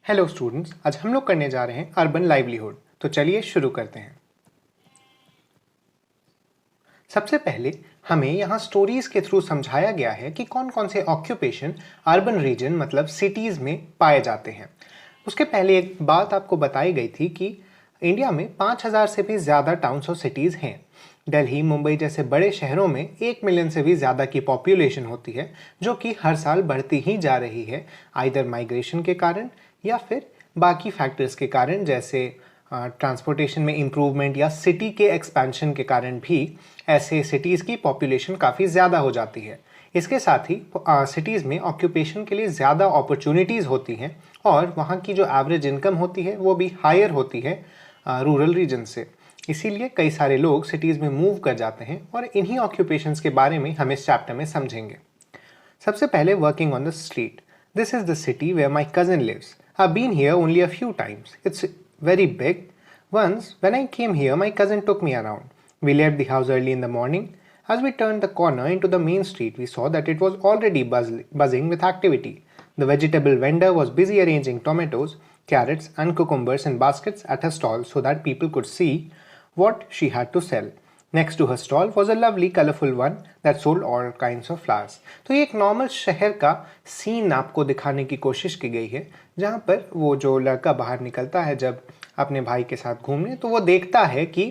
Hello students, आज हम लोग करने जा रहे हैं अर्बन लाइवलीहुड। तो चलिए शुरू करते हैं। सबसे पहले हमें यहाँ स्टोरीज के थ्रू समझाया गया है कि कौन कौन से ऑक्यूपेशन अर्बन रीजन मतलब सिटीज में पाए जाते हैं। उसके पहले एक बात आपको बताई गई थी कि इंडिया में 5000 से भी ज़्यादा टाउन्स और सिटीज़ हैं। दिल्ली, मुंबई जैसे बड़े शहरों में 1 मिलियन से भी ज़्यादा की पॉपुलेशन होती है, जो कि हर साल बढ़ती ही जा रही है, आइदर माइग्रेशन के कारण या फिर बाकी फैक्टर्स के कारण, जैसे ट्रांसपोर्टेशन में इम्प्रूवमेंट या सिटी के एक्सपेंशन के कारण भी ऐसे सिटीज़ की पॉपुलेशन काफ़ी ज़्यादा हो जाती है। इसके साथ ही सिटीज़ में ऑक्यूपेशन के लिए ज़्यादा अपॉर्चुनिटीज़ होती हैं और वहाँ की जो एवरेज इनकम होती है वो भी हायर होती है रूरल रीजन से। इसीलिए कई सारे लोग सिटीज़ में मूव कर जाते हैं और इन्हीं ऑक्यूपेशंस के बारे में हम इस चैप्टर में समझेंगे। सबसे पहले working on the street. This is the city where my cousin lives. I've been here only a few times. It's very big. Once, when I came here, my cousin took me around. We left the house early in the morning. As we turned the corner into the main street, we saw that it was already buzzing with activity. The vegetable vendor was busy arranging tomatoes, carrots, and cucumbers in baskets at her stall so that people could see what she had to sell. Next to her stall was a lovely colorful one that sold all kinds of flowers. तो ये एक normal शहर का scene आपको दिखाने की कोशिश की गई है, जहाँ पर वो जो लड़का बाहर निकलता है जब अपने भाई के साथ घूमने, तो वो देखता है कि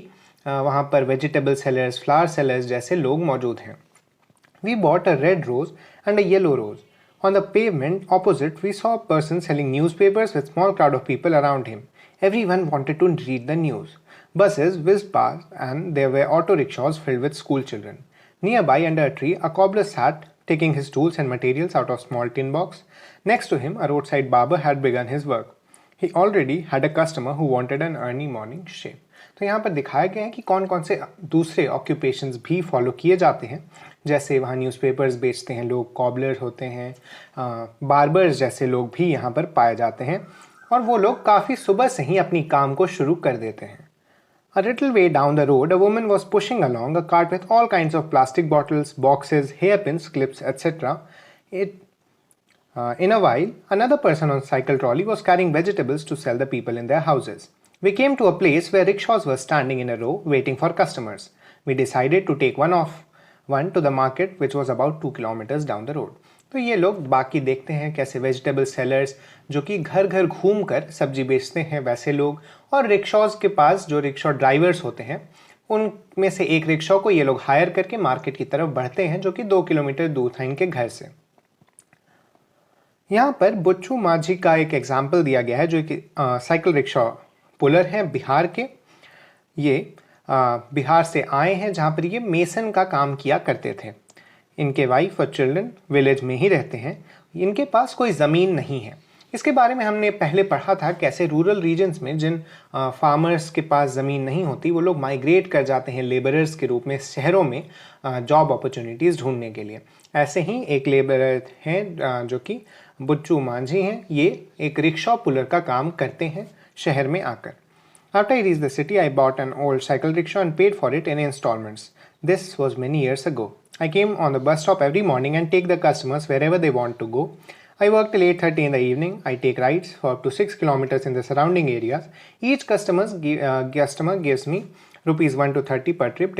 वहाँ पर वेजिटेबल सेलर्स, फ्लावर सेलर्स जैसे लोग मौजूद हैं। We bought a red rose and a yellow rose. On the pavement opposite, we saw a person selling newspapers with small crowd of people around him. Everyone wanted to read the news. Buses whizzed past and there were auto rickshaws filled with school children. Nearby, under a tree, a cobbler sat, taking his tools and materials out of a small tin box. Next to him, a roadside barber had begun his work. He already had a customer who wanted an early morning shave. तो यहाँ पर दिखाया गया है कि कौन कौन से दूसरे ऑक्यूपेशंस भी फॉलो किए जाते हैं, जैसे वहाँ न्यूज़पेपर्स बेचते हैं लोग, कॉबलर्स होते हैं, बार्बर्स जैसे लोग भी यहाँ पर पाए जाते हैं और वो लोग काफ़ी सुबह से ही अपनी काम को शुरू कर देते हैं। A little way down the road, a woman was pushing along a cart with all kinds of plastic bottles, boxes, hairpins, clips, etc. In a while, another person on a cycle trolley was carrying vegetables to sell the people in their houses. We came to a place where rickshaws were standing in a row waiting for customers. We decided to take one to the market, which was about 2 kilometers down the road. तो ये लोग बाकी देखते हैं कैसे vegetable sellers जो कि घर घर घूम कर सब्जी बेचते हैं वैसे लोग, और रिक्शाज के पास जो रिक्शा ड्राइवर्स होते हैं उनमें से एक रिक्शा को ये लोग हायर करके मार्केट की तरफ बढ़ते हैं, जो कि 2 किलोमीटर दूर था इनके घर से। यहाँ पर बुच्चू माझी का एक एग्जाम्पल दिया गया है, जो कि साइकिल रिक्शा पुलर हैं बिहार के। ये बिहार से आए हैं जहाँ पर ये मेसन का काम किया करते थे। इनके वाइफ और चिल्ड्रन विलेज में ही रहते हैं। इनके पास कोई ज़मीन नहीं है। इसके बारे में हमने पहले पढ़ा था कैसे रूरल रीजन्स में जिन फार्मर्स के पास ज़मीन नहीं होती वो लोग माइग्रेट कर जाते हैं लेबरर्स के रूप में शहरों में जॉब अपॉर्चुनिटीज़ ढूंढने के लिए। ऐसे ही एक लेबरर हैं जो कि बुच्चू मांझी हैं। ये एक रिक्शा पुलर का काम करते हैं शहर में आकर। After I reached the city, I bought an old cycle rickshaw and paid for it in installments. This was many years ago. I came on the bus stop every morning and take the customers wherever they want to go. I work till 8:30 in the evening. I take rides for up to 6 kilometers in the surrounding areas. Each customer gives me rupees 1 to 30 per trip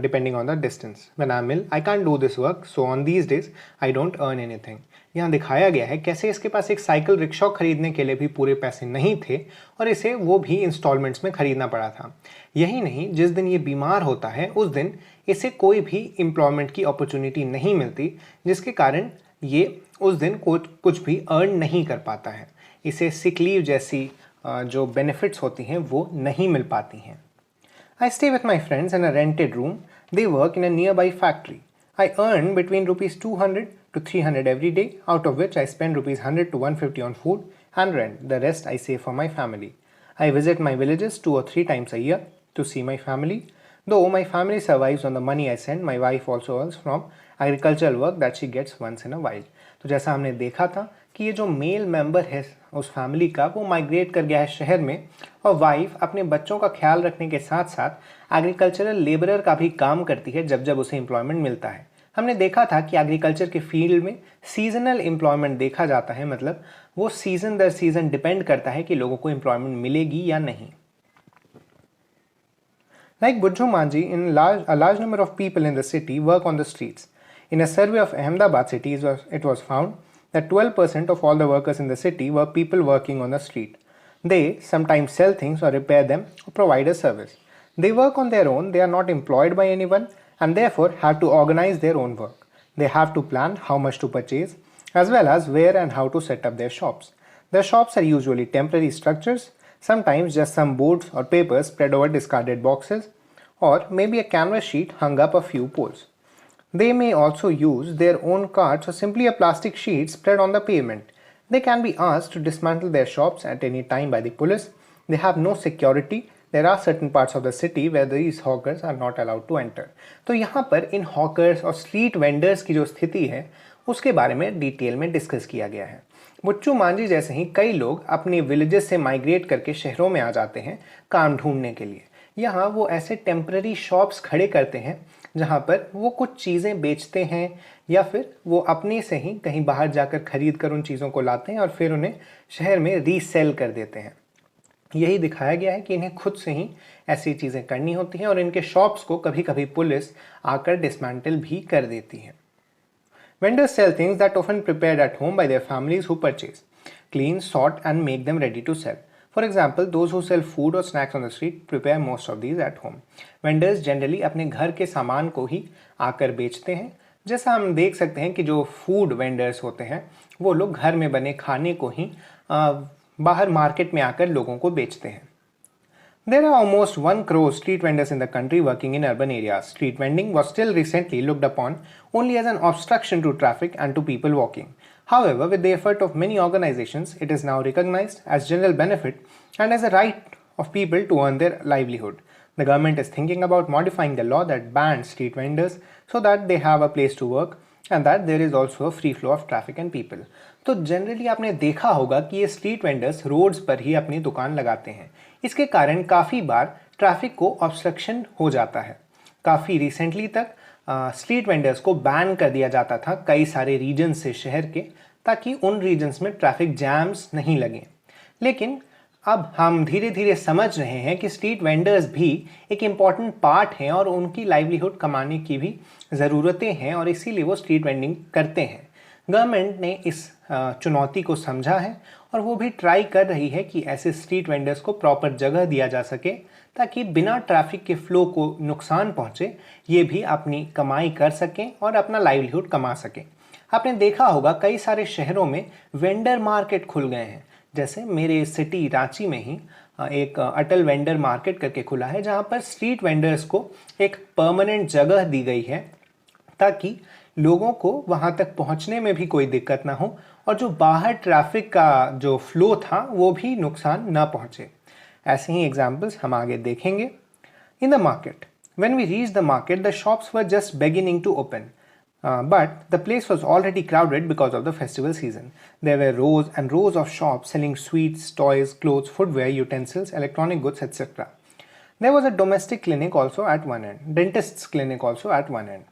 depending on the distance. When I'm ill, I can't do this work, so on these days, I don't earn anything. यहाँ दिखाया गया है कैसे इसके पास एक cycle rickshaw खरीदने के लिए भी पूरे पैसे नहीं थे और इसे वो भी इंस्टॉलमेंट्स में खरीदना पड़ा था। यही नहीं, जिस दिन ये बीमार होता है उस दिन इसे कोई भी एम्प्लॉयमेंट की अपॉर्चुनिटी नहीं मिलती, जिसके कारण ये उस दिन कुछ भी अर्न नहीं कर पाता है। इसे सिक लीव जैसी जो बेनिफिट्स होती हैं वो नहीं मिल पाती हैं। I stay with my friends in a rented room. They work in a nearby factory. I earn between rupees 200 to 300 every day, out of which I spend rupees 100 to 150 on food and rent. The rest I save for my family. I visit my villages 2 or 3 times a year to see my family. Though my family survives on the money I send, my wife also earns from agricultural work that she gets once in a while. तो जैसा हमने देखा था कि ये जो male member है उस फैमिली का वो माइग्रेट कर गया है शहर में, और वाइफ अपने बच्चों का ख्याल रखने के साथ साथ एग्रीकल्चरल लेबरर का भी काम करती है जब जब उसे एम्प्लॉयमेंट मिलता है। हमने देखा था कि एग्रीकल्चर के फील्ड में सीजनल एम्प्लॉयमेंट देखा जाता है, मतलब वो सीजन दर सीजन डिपेंड करता है कि लोगों को एम्प्लॉयमेंट मिलेगी या नहीं। Like Bujju Manji, a large number of people in the city work on the streets. In a survey of Ahmedabad city, it was found that 12% of all the workers in the city were people working on the street. They sometimes sell things or repair them or provide a service. They work on their own, they are not employed by anyone, and therefore have to organize their own work. They have to plan how much to purchase, as well as where and how to set up their shops. Their shops are usually temporary structures, sometimes just some boards or papers spread over discarded boxes, or maybe a canvas sheet hung up a few poles. They may also use their own carts or simply a plastic sheet spread on the pavement. They can be asked to dismantle their shops at any time by the police. They have no security. There are certain parts of the city where these hawkers are not allowed to enter. तो यहाँ पर इन hawkers और street vendors की जो स्थिति है उसके बारे में डिटेल में डिस्कस किया गया है। बुच्चू मांझी जैसे ही कई लोग अपने विलेजेस से माइग्रेट करके शहरों में आ जाते हैं काम ढूंढने के लिए। यहाँ वो ऐसे टेम्पररी शॉप्स खड़े करते हैं जहाँ पर वो कुछ चीज़ें बेचते हैं या फिर वो अपने से ही कहीं बाहर जाकर खरीद कर उन चीज़ों को लाते हैं और फिर उन्हें शहर में रीसेल कर देते हैं। यही दिखाया गया है कि इन्हें खुद से ही ऐसी चीज़ें करनी होती हैं और इनके शॉप्स को कभी कभी पुलिस आकर डिसमेंटल भी कर देती है। Vendors sell things that often prepared at home by their families who purchase, clean, sort and make them ready to sell. For example, those who sell food or snacks on the street prepare most of these at home. Vendors generally अपने घर के सामान को ही आकर बेचते हैं। जैसा हम देख सकते हैं कि जो फूड वेंडर्स होते हैं वो लोग घर में बने खाने को ही बाहर मार्केट में आकर लोगों को बेचते हैं। There are almost 1 crore street vendors in the country working in urban areas. Street vending was still recently looked upon only as an obstruction to traffic and to people walking. However, with the effort of many organizations, it is now recognized as general benefit and as a right of people to earn their livelihood. The government is thinking about modifying the law that bans street vendors so that they have a place to work and that there is also a free flow of traffic and people. तो generally आपने देखा होगा कि ये street vendors roads पर ही अपनी दुकान लगाते हैं। इसके कारण काफ़ी बार ट्रैफिक को ऑब्स्ट्रक्शन हो जाता है। काफ़ी रिसेंटली तक स्ट्रीट वेंडर्स को बैन कर दिया जाता था कई सारे रीजन से शहर के, ताकि उन रीजन्स में ट्रैफिक जैम्स नहीं लगें। लेकिन अब हम धीरे धीरे समझ रहे हैं कि स्ट्रीट वेंडर्स भी एक इम्पॉर्टेंट पार्ट हैं और उनकी लाइवलीहुड कमाने की भी ज़रूरतें हैं और इसीलिए वो स्ट्रीट वेंडिंग करते हैं। गवर्नमेंट ने इस चुनौती को समझा है और वो भी ट्राई कर रही है कि ऐसे स्ट्रीट वेंडर्स को प्रॉपर जगह दिया जा सके ताकि बिना ट्रैफिक के फ्लो को नुकसान पहुंचे ये भी अपनी कमाई कर सकें और अपना लाइवलीहुड कमा सकें। आपने देखा होगा कई सारे शहरों में वेंडर मार्केट खुल गए हैं। जैसे मेरे सिटी रांची में ही एक अटल वेंडर मार्केट करके खुला है जहाँ पर स्ट्रीट वेंडर्स को एक परमानेंट जगह दी गई है ताकि लोगों को वहाँ तक पहुँचने में भी कोई दिक्कत ना हो और जो बाहर ट्रैफिक का जो फ्लो था वो भी नुकसान ना पहुँचे। ऐसे ही एग्जाम्पल्स हम आगे देखेंगे। In the market, when we reach the market the shops were just beginning to open but the place was already crowded because of the festival season. There were rows and rows of shops selling sweets, toys, clothes, footwear, utensils, electronic goods, etc. There was a domestic clinic also at one end, dentist's clinic also at one end.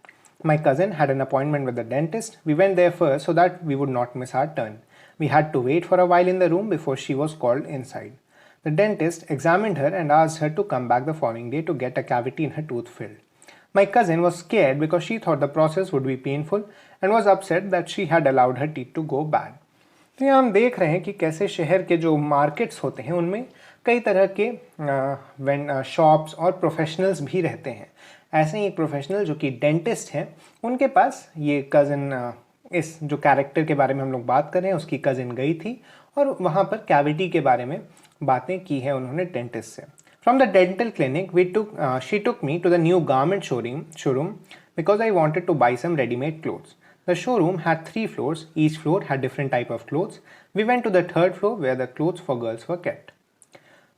My cousin had an appointment with the dentist. We went there first so that we would not miss our turn. We had to wait for a while in the room before she was called inside. The dentist examined her and asked her to come back the following day to get a cavity in her tooth filled. My cousin was scared because she thought the process would be painful and was upset that she had allowed her teeth to go bad. तो यहाँ हम देख रहे हैं कि कैसे शहर के जो मार्केट्स होते हैं उनमें कई तरह के शॉप्स और प्रोफेशनल्स भी रहते हैं। ऐसे ही एक प्रोफेशनल जो कि डेंटिस्ट हैं, उनके पास ये कज़न, इस जो कैरेक्टर के बारे में हम लोग बात कर रहे हैं उसकी कज़न गई थी और वहाँ पर कैविटी के बारे में बातें की है उन्होंने डेंटिस्ट से। From the dental clinic, she took me to the new garment showroom because I wanted to buy some ready-made clothes. The showroom had 3 floors. Each floor had different type of clothes. We went to the 3rd floor where the clothes for girls were kept.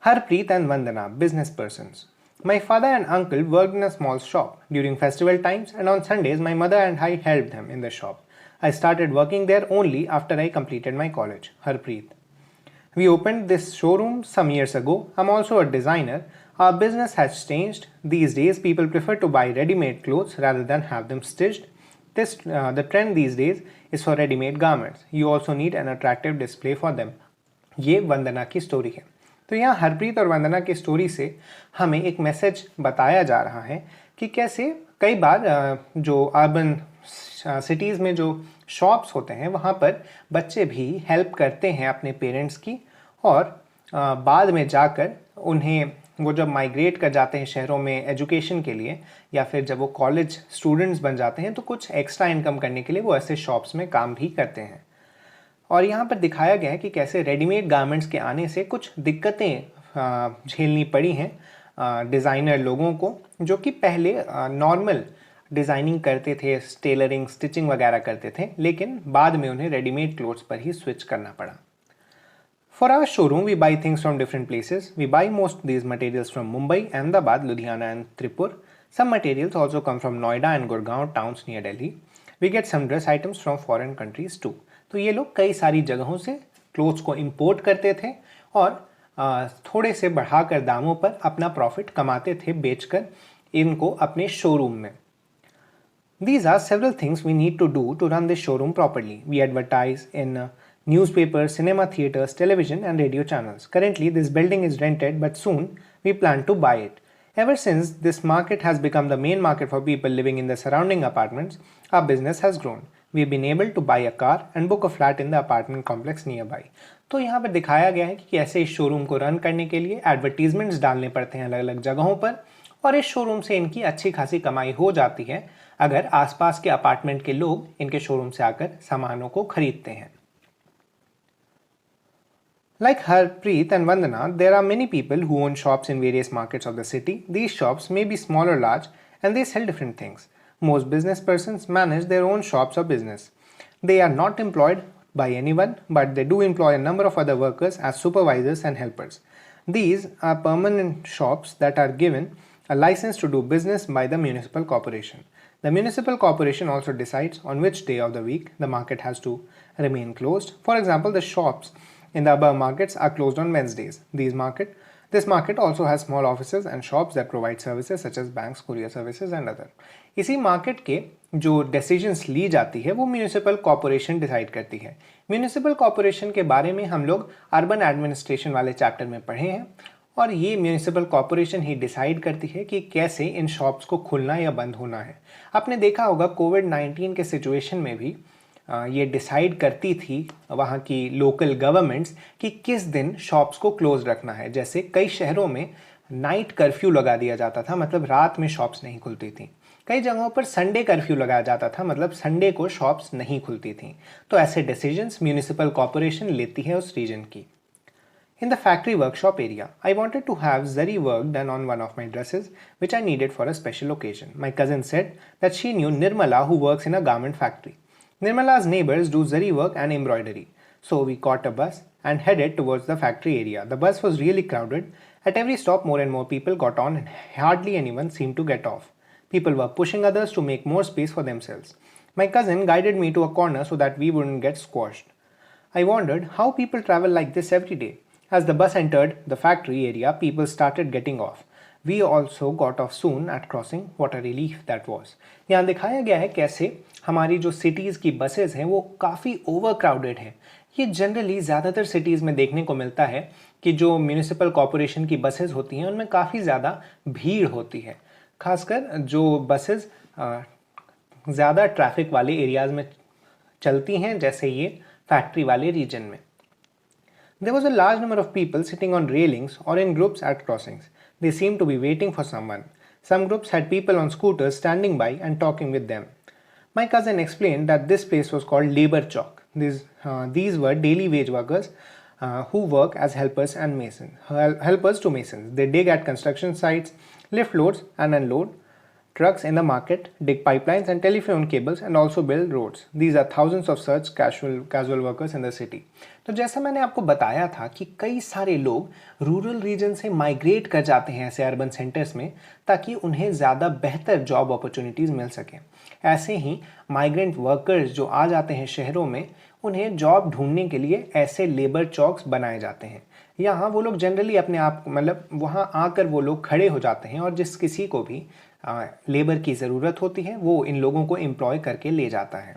Harpreet and Vandana, business persons. My father and uncle worked in a small shop. During festival times and on Sundays, my mother and I helped them in the shop. I started working there only after I completed my college. Harpreet. We opened this showroom some years ago. I'm also a designer. Our business has changed. These days, people prefer to buy ready-made clothes rather than have them stitched. The trend these days is for ready-made garments. You also need an attractive display for them. ये वंदना की story है। तो यहाँ हरप्रीत और वंदना की story से हमें एक मैसेज बताया जा रहा है कि कैसे कई बार जो अर्बन सिटीज़ में जो शॉप्स होते हैं वहाँ पर बच्चे भी हेल्प करते हैं अपने पेरेंट्स की, और बाद में जाकर उन्हें वो जब माइग्रेट कर जाते हैं शहरों में एजुकेशन के लिए, या फिर जब वो कॉलेज स्टूडेंट्स बन जाते हैं, तो कुछ एक्स्ट्रा इनकम करने के लिए वो ऐसे शॉप्स में काम भी करते हैं। और यहाँ पर दिखाया गया है कि कैसे रेडीमेड गारमेंट्स के आने से कुछ दिक्कतें झेलनी पड़ी हैं डिज़ाइनर लोगों को, जो कि पहले नॉर्मल डिज़ाइनिंग करते थे, टेलरिंग, स्टिचिंग वगैरह करते थे, लेकिन बाद में उन्हें रेडीमेड क्लोथ्स पर ही स्विच करना पड़ा। For our showroom, we buy things from different places. We buy most of these materials from Mumbai, Ahmedabad, Ludhiana and Tripur. Some materials also come from Noida and Gurgaon towns near Delhi. We get some dress items from foreign countries too. तो ये लोग कई सारी जगहों से clothes को import करते थे और थोड़े से बढ़ाकर दामों पर अपना प्रॉफिट कमाते थे बेचकर इनको अपने शोरूम में। These are several things we need to do to run this showroom properly. We advertise in newspapers, cinema theaters, television and radio channels. Currently, this building is rented, but soon we plan to buy it. Ever since this market has become the main market for people living in the surrounding apartments, our business has grown. We've been able to buy a car and book a flat in the apartment complex nearby. तो यहाँ पर दिखाया गया है कि कैसे इस showroom को रन करने के लिए एडवर्टीजमेंट्स डालने पड़ते हैं अलग अलग जगहों पर, और इस शोरूम से इनकी अच्छी खासी कमाई हो जाती है अगर आसपास के अपार्टमेंट के लोग इनके शोरूम से आकर सामानों को खरीदते हैं। Like Harpreet and Vandana, there are many people who own shops in various markets of the city. These shops may be small or large and they sell different things. Most business persons manage their own shops or business. They are not employed by anyone, but they do employ a number of other workers as supervisors and helpers. These are permanent shops that are given a license to do business by the municipal corporation. The municipal corporation also decides on which day of the week the market has to remain closed. For example, the shops in the above markets are closed on Wednesdays. This market also has small offices and shops that provide services such as banks, courier services and other. इसी market के जो decisions ली जाती है वो municipal corporation decide करती है। Municipal corporation के बारे में हम लोग अर्बन एडमिनिस्ट्रेशन वाले चैप्टर में पढ़े हैं, और ये म्यूनिसिपल कॉर्पोरेशन ही डिसाइड करती है कि कैसे इन शॉप्स को खुलना या बंद होना है। आपने देखा होगा कोविड-19 के सिचुएशन में भी ये डिसाइड करती थी वहाँ की लोकल गवर्नमेंट्स कि किस दिन शॉप्स को क्लोज रखना है। जैसे कई शहरों में नाइट कर्फ्यू लगा दिया जाता था, मतलब रात में शॉप्स नहीं खुलती थी। कई जगहों पर संडे कर्फ्यू लगाया जाता था, मतलब संडे को शॉप्स नहीं खुलती थी। तो ऐसे डिसीजंस म्यूनिसिपल कॉर्पोरेशन लेती है उस रीजन की। In the factory workshop area, I wanted to have zari work done on one of my dresses, which I needed for a special occasion. My cousin said that she knew Nirmala, who works in a garment factory. Nirmala's neighbors do zari work and embroidery. So we caught a bus and headed towards the factory area. The bus was really crowded. At every stop, more and more people got on and hardly anyone seemed to get off. People were pushing others to make more space for themselves. My cousin guided me to a corner so that we wouldn't get squashed. I wondered how people travel like this every day. As the bus entered the factory area, people started getting off. We also got off soon at crossing. What a relief that was. यहाँ दिखाया गया है कैसे हमारी जो cities की buses हैं वो काफ़ी ओवर क्राउडेड हैं। ये जनरली ज़्यादातर सिटीज़ में देखने को मिलता है कि जो म्यूनिसिपल कॉर्पोरेशन की बसेस होती हैं उनमें काफ़ी ज़्यादा भीड़ होती है, खासकर जो बसेस ज़्यादा ट्रैफिक वाले एरियाज़ में चलती हैं, जैसे ये फैक्ट्री वाले रीजन में। There was a large number of people sitting on railings or in groups at crossings. They seemed to be waiting for someone. Some groups had people on scooters standing by and talking with them. My cousin explained that this place was called Labor Chowk. These were daily wage workers who work as helpers and helpers to masons. They dig at construction sites, lift loads and unload trucks in the market, dig pipelines and telephone cables and also build roads. These are thousands of such casual workers in the city. तो जैसा मैंने आपको बताया था कि कई सारे लोग रूरल रीजन से माइग्रेट कर जाते हैं ऐसे अर्बन सेंटर्स में ताकि उन्हें ज़्यादा बेहतर जॉब अपॉर्चुनिटीज़ मिल सकें। ऐसे ही माइग्रेंट वर्कर्स जो आ जाते हैं शहरों में, उन्हें जॉब ढूंढने के लिए ऐसे लेबर चौक्स बनाए जाते हैं। यहाँ वो लोग जनरली अपने आप मतलब वहाँ आकर वो लोग खड़े हो जाते हैं और जिस किसी को भी लेबर की ज़रूरत होती है वो इन लोगों को एम्प्लॉय करके ले जाता है।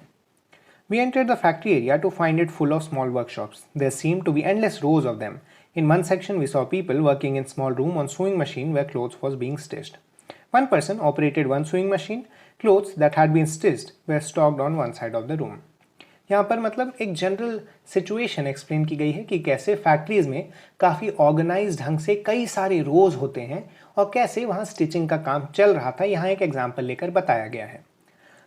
We entered the factory area to find it full of small workshops. There seemed to be endless rows of them. In one section, we saw people working in small room on sewing machine where clothes was being stitched. One person operated one sewing machine. Clothes that had been stitched were stocked on one side of the room. यहाँ पर मतलब एक general situation explain की गई है कि कैसे factories में काफ़ी ऑर्गेनाइज ढंग से कई सारे रोज होते हैं और कैसे वहाँ स्टिचिंग का काम चल रहा था। यहाँ एक एग्जाम्पल लेकर बताया गया है।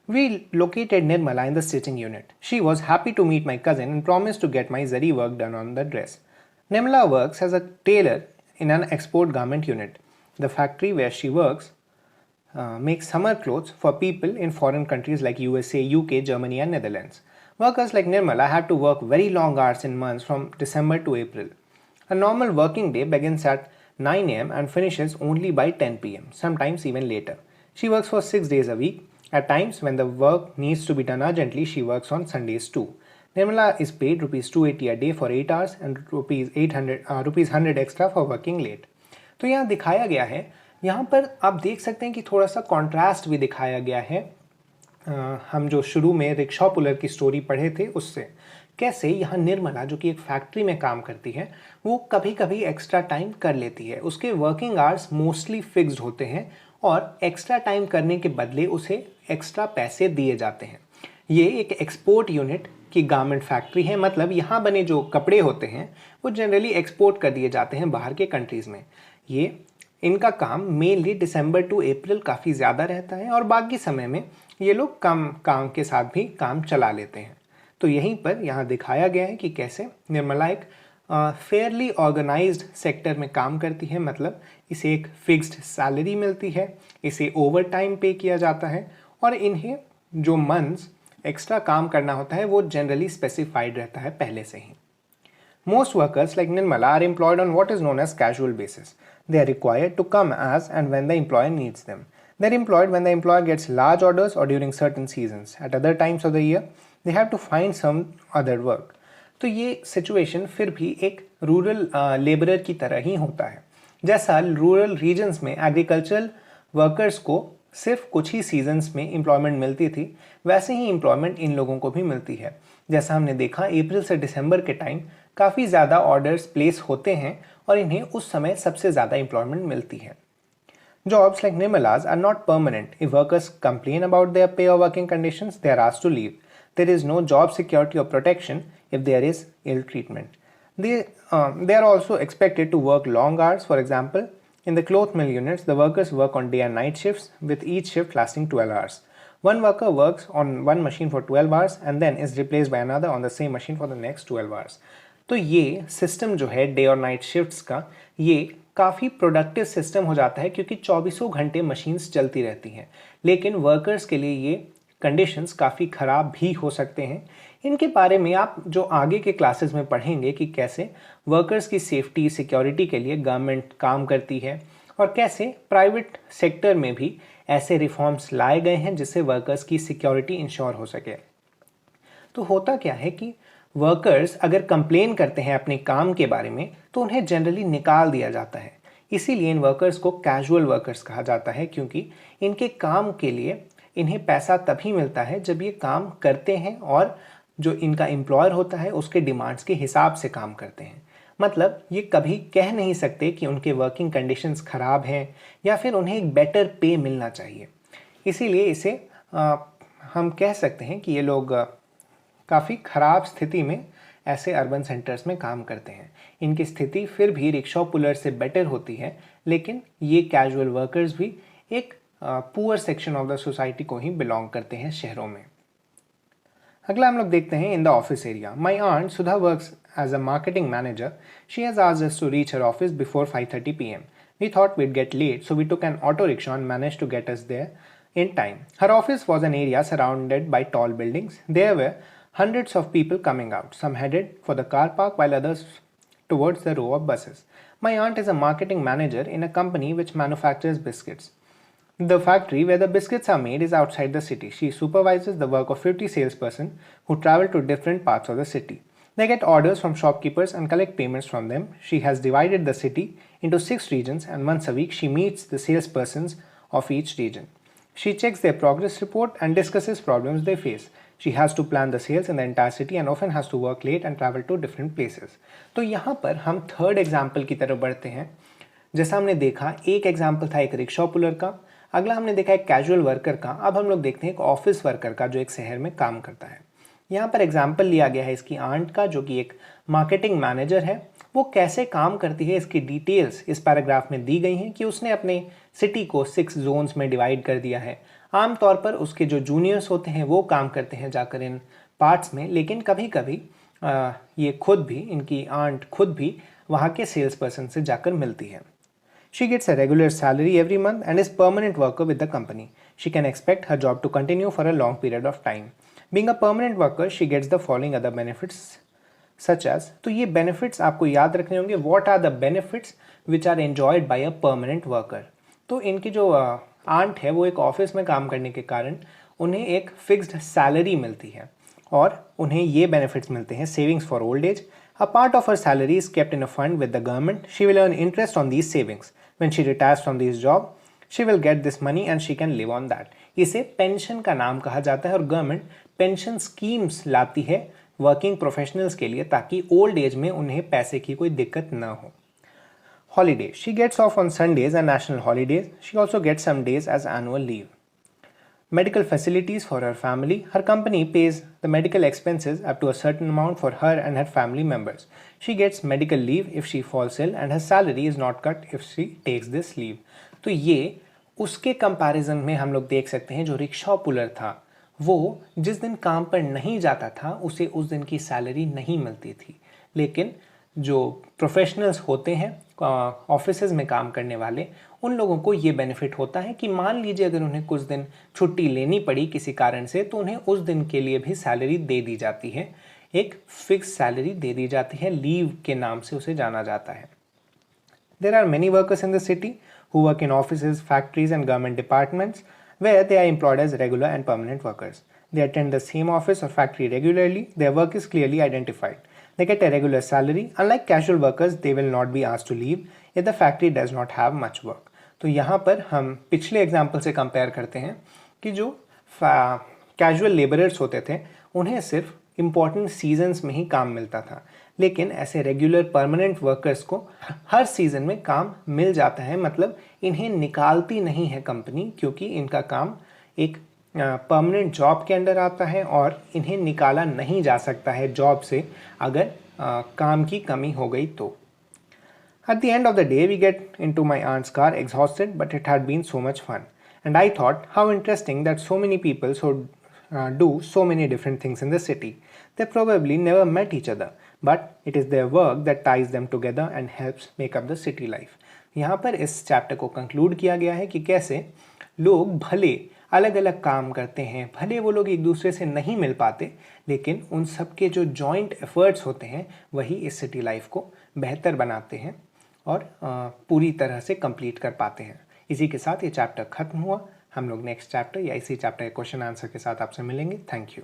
We located Nirmala in the stitching unit. She was happy to meet my cousin and promised to get my zari work done on the dress. Nirmala works as a tailor in an export garment unit. The factory where she works makes summer clothes for people in foreign countries like USA, UK, Germany and Netherlands. Workers like Nirmala have to work very long hours in months from December to April. A normal working day begins at 9 a.m. and finishes only by 10 p.m., sometimes even later. She works for 6 days a week. At times, when the work needs to be done urgently, she works on Sundays too. Nirmala is paid rupees 280 a day for 8 hours and rupees 100 extra for working late. तो यहाँ दिखाया गया है, यहाँ पर आप देख सकते हैं कि थोड़ा सा कॉन्ट्रास्ट भी दिखाया गया है। हम जो शुरू में रिक्शा पुलर की स्टोरी पढ़े थे उससे, कैसे यहाँ निर्मला जो कि एक फैक्ट्री में काम करती है वो कभी कभी एक्स्ट्रा टाइम कर लेती है। उसके वर्किंग आवर्स मोस्टली फिक्स्ड होते हैं और एक्स्ट्रा टाइम करने के बदले उसे एक्स्ट्रा पैसे दिए जाते हैं। ये एक एक्सपोर्ट यूनिट की गारमेंट फैक्ट्री है, मतलब यहाँ बने जो कपड़े होते हैं वो जनरली एक्सपोर्ट कर दिए जाते हैं बाहर के कंट्रीज़ में। ये इनका काम मेनली दिसंबर टू अप्रैल काफ़ी ज़्यादा रहता है और बाकी समय में ये लोग कम काम के साथ भी काम चला लेते हैं। तो यहीं पर यहाँ दिखाया गया है कि कैसे निर्मला एक फेयरली ऑर्गेनाइज्ड सेक्टर में काम करती है, मतलब इसे एक फिक्स्ड सैलरी मिलती है, इसे ओवर टाइम पे किया जाता है और इन्हें जो मंथ्स एक्स्ट्रा काम करना होता है वो जनरली स्पेसिफाइड रहता है पहले से ही। Most workers like Nirmala are employed on what is known as casual basis. They are required to come as and when the employer needs them. They are employed when the employer gets large orders or during certain seasons. At other times of the year, they have to find some other work. तो ये situation फिर भी एक rural labourer की तरह ही होता है। जैसा रूरल रीजन्स में एग्रीकल्चरल वर्कर्स को सिर्फ कुछ ही सीजन्स में एम्प्लॉयमेंट मिलती थी, वैसे ही एम्प्लॉयमेंट इन लोगों को भी मिलती है। जैसा हमने देखा अप्रैल से दिसंबर के टाइम काफ़ी ज़्यादा ऑर्डर्स प्लेस होते हैं और इन्हें उस समय सबसे ज़्यादा एम्प्लॉयमेंट मिलती है। Jobs like Nirmala's are not permanent. If workers complain about their pay or working conditions, they are asked to leave. There is no job security or protection if there is ill treatment. They are also expected to work long hours. For example, in the cloth mill units, the workers work on day and night shifts, with each shift lasting 12 hours. One worker works on one machine for 12 hours and then is replaced by another on the same machine for the next 12 hours. तो ये system जो है day और night shifts का, ये काफ़ी productive system हो जाता है क्योंकि 24 घंटे मशीन्स चलती रहती हैं। लेकिन वर्कर्स के लिए ये कंडीशंस काफ़ी ख़राब भी हो सकते हैं। इनके बारे में आप जो आगे के क्लासेस में पढ़ेंगे कि कैसे वर्कर्स की सेफ्टी सिक्योरिटी के लिए गवर्नमेंट काम करती है और कैसे प्राइवेट सेक्टर में भी ऐसे रिफॉर्म्स लाए गए हैं जिससे वर्कर्स की सिक्योरिटी इंश्योर हो सके। तो होता क्या है कि वर्कर्स अगर कंप्लेन करते हैं अपने काम के बारे में तो उन्हें जनरली निकाल दिया जाता है। इसीलिए इन वर्कर्स को कैजुअल वर्कर्स कहा जाता है, क्योंकि इनके काम के लिए इन्हें पैसा तभी मिलता है जब ये काम करते हैं और जो इनका एम्प्लॉयर होता है उसके डिमांड्स के हिसाब से काम करते हैं। मतलब ये कभी कह नहीं सकते कि उनके वर्किंग कंडीशंस ख़राब हैं या फिर उन्हें एक बेटर पे मिलना चाहिए। इसीलिए इसे हम कह सकते हैं कि ये लोग काफ़ी ख़राब स्थिति में ऐसे अर्बन सेंटर्स में काम करते हैं। इनकी स्थिति फिर भी रिक्शा पुलर से बेटर होती है, लेकिन ये कैजुअल वर्कर्स भी एक poor section of the society को ही बिलोंग करते हैं शहरों में। अगला हम लोग देखते हैं in the office area. My aunt Sudha works as a marketing manager. She has asked us to reach her office before 5:30 PM. We thought we'd get late, so we took an auto rickshaw and managed to get us there in time. Her office was an area surrounded by tall buildings. There were hundreds of people coming out, some headed for the car park while others towards the row of buses. My aunt is a marketing manager in a company which manufactures biscuits. The factory where the biscuits are made is outside the city. She supervises the work of 50 salespersons who travel to different parts of the city. They get orders from shopkeepers and collect payments from them. She has divided the city into 6 regions and once a week she meets the salespersons of each region. She checks their progress report and discusses problems they face. She has to plan the sales in the entire city and often has to work late and travel to different places. तो यहाँ पर हम third example की तरफ बढ़ते हैं। जैसा हमने देखा, एक एग्जाम्पल था एक रिक्शा पुलर का, अगला हमने देखा एक कैजुअल वर्कर का, अब हम लोग देखते हैं एक ऑफिस वर्कर का जो एक शहर में काम करता है। यहाँ पर एग्जाम्पल लिया गया है इसकी आंट का, जो कि एक मार्केटिंग मैनेजर है। वो कैसे काम करती है इसकी डिटेल्स इस पैराग्राफ में दी गई हैं कि उसने अपने सिटी को 6 जोन्स में डिवाइड कर दिया है। आमतौर पर उसके जो जूनियर्स होते हैं वो काम करते हैं जाकर इन पार्ट्स में, लेकिन कभी कभी ये खुद भी, इनकी आंट खुद भी वहाँ के सेल्स पर्सन से जाकर मिलती है। She gets a regular salary every month and is permanent worker with the company. She can expect her job to continue for a long period of time. Being a permanent worker, she gets the following other benefits such as, तो ये benefits आपको याद रखने होंगे। What are the benefits which are enjoyed by a permanent worker? तो इनकी जो aunt है वो एक ऑफिस में काम करने के कारण उन्हें एक फिक्स्ड सैलरी मिलती है और उन्हें ये बेनिफिट्स मिलते हैं। Savings for old age, a part of her salary is kept in a fund with the government. She will earn interest on these savings. When she retires from this job, she will get this money and she can live on that. इसे pension का नाम कहा जाता है और government pension schemes लाती है working professionals के लिए ताकि ओल्ड एज में उन्हें पैसे की कोई दिक्कत न हो। Holiday. She gets off on Sundays and national holidays. She also gets some days as annual leave. Medical facilities for her family. Her company pays the medical expenses up to a certain amount for her and her family members. She gets medical leave if she falls ill and her salary is not cut if she takes this leave. तो ये उसके comparison में हम लोग देख सकते हैं जो रिक्शा पुलर था वो जिस दिन काम पर नहीं जाता था उसे उस दिन की सैलरी नहीं मिलती थी, लेकिन जो प्रोफेशनल्स होते हैं ऑफिसेज में काम करने वाले उन लोगों को ये बेनिफिट होता है कि मान लीजिए अगर उन्हें कुछ दिन छुट्टी लेनी पड़ी किसी कारण से तो उन्हें उस दिन के लिए भी सैलरी दे दी जाती है, एक फिक्स सैलरी दे दी जाती है, लीव के नाम से उसे जाना जाता है। There are many workers in the city who work in offices, factories and government departments where they are employed as regular and permanent workers. They attend the same office or factory regularly. Their work is clearly identified. They get a regular salary. Unlike casual workers, they will not be asked to leave if the factory does not have much work. तो यहाँ पर हम पिछले example से compare करते हैं कि जो कैजुअल लेबरर्स होते थे उन्हें सिर्फ इम्पॉर्टेंट सीजन्स में ही काम मिलता था, लेकिन ऐसे रेगुलर परमानेंट वर्कर्स को हर सीज़न में काम मिल जाता है। मतलब इन्हें निकालती नहीं है कंपनी, क्योंकि इनका काम एक परमानेंट जॉब के अंडर आता है और इन्हें निकाला नहीं जा सकता है जॉब से अगर काम की कमी हो गई तो। At the end of the day, we get into my aunt's car exhausted, but it had been so much fun. And I thought, how interesting that so many people do so many different things in the city. They probably never met each other, but it is their work that ties them together and helps make up the city life. यहाँ पर इस chapter को conclude किया गया है कि कैसे लोग भले अलग अलग काम करते हैं, भले वो लोग एक दूसरे से नहीं मिल पाते, लेकिन उन सब के जो जॉइंट एफर्ट्स होते हैं वही इस सिटी लाइफ को बेहतर बनाते हैं और पूरी तरह से कंप्लीट कर पाते हैं। इसी के साथ ये चैप्टर खत्म हुआ। हम लोग नेक्स्ट चैप्टर या इसी चैप्टर के क्वेश्चन आंसर के साथ आपसे मिलेंगे। Thank you.